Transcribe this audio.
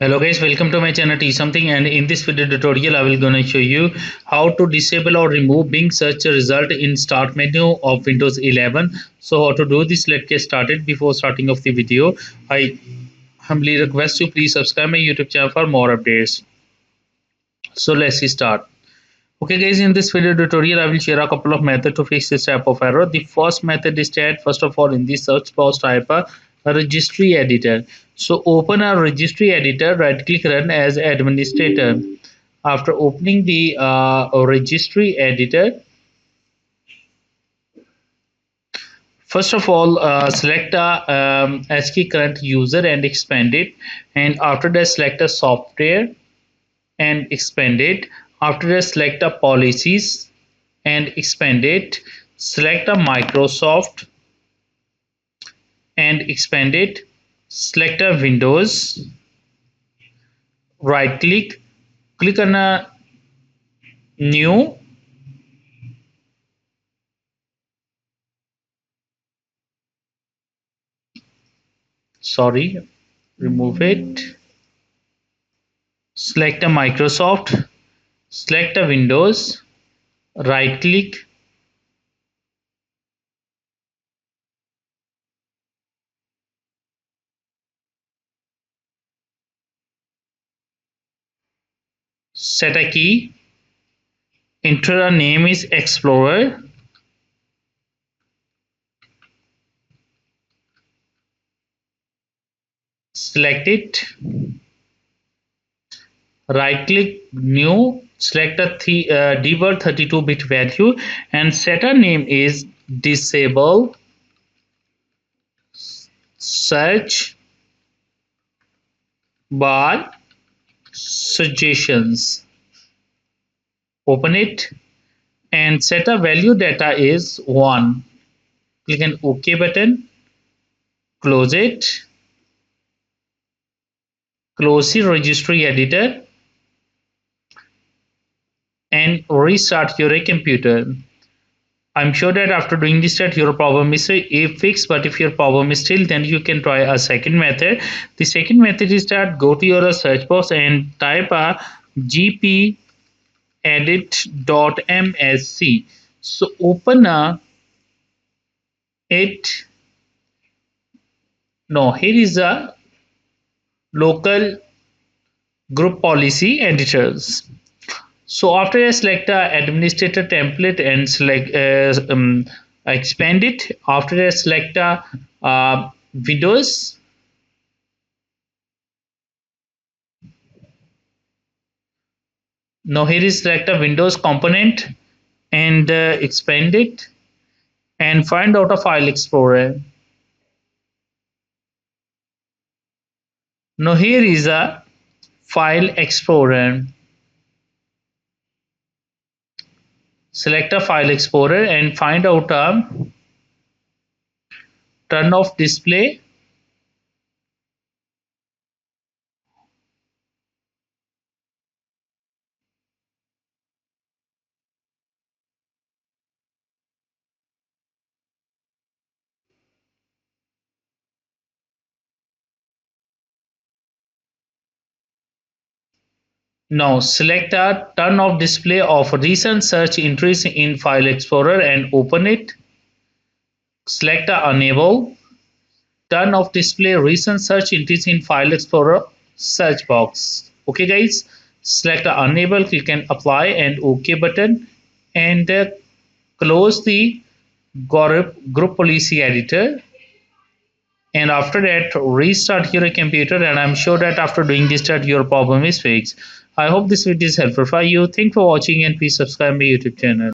Hello guys, welcome to my channel T something, and in this video tutorial I will gonna show you how to disable or remove Bing search result in start menu of Windows 11. So how to do this, let's get started. Before starting of the video, I humbly request you please subscribe my YouTube channel for more updates. So let's start. Okay guys, in this video tutorial I will share a couple of methods to fix this type of error. The first method is that first of all in the search box type a registry editor. So open a registry editor, right click run as administrator. After opening the registry editor, first of all select a ASCII current user and expand it, and after that select a software and expand it. After that select a policies and expand it. Select a Microsoft and expand it. Select a Windows, right click, click on a new, sorry, remove it. Select a Microsoft, select a Windows, right click, set a key, enter a name is Explorer, select it, right click new, select a debug 32-bit value and set a name is disable search bar suggestions. Open it and set a value data is 1. Click an OK button, close it, close the registry editor and restart your computer. I'm sure that after doing this that your problem is fixed, but if your problem is still, then you can try a second method. The second method is that go to your search box and type a gpedit.msc. So open it. No, here is a local group policy editors. So after I select the administrator template and select expand it. After I select Windows, now here is select a Windows component and expand it and find out a file explorer. Now here is a file explorer. Select a file explorer and find out a turn off display. Now select a turn off display of recent search entries in File Explorer and open it. Select a enable turn off display recent search entries in File Explorer search box. Okay guys, select a enable, click and apply and OK button and close the group policy editor, and after that restart your computer, and I'm sure that after doing this that your problem is fixed. I hope this video is helpful for you. Thanks for watching and please subscribe my YouTube channel.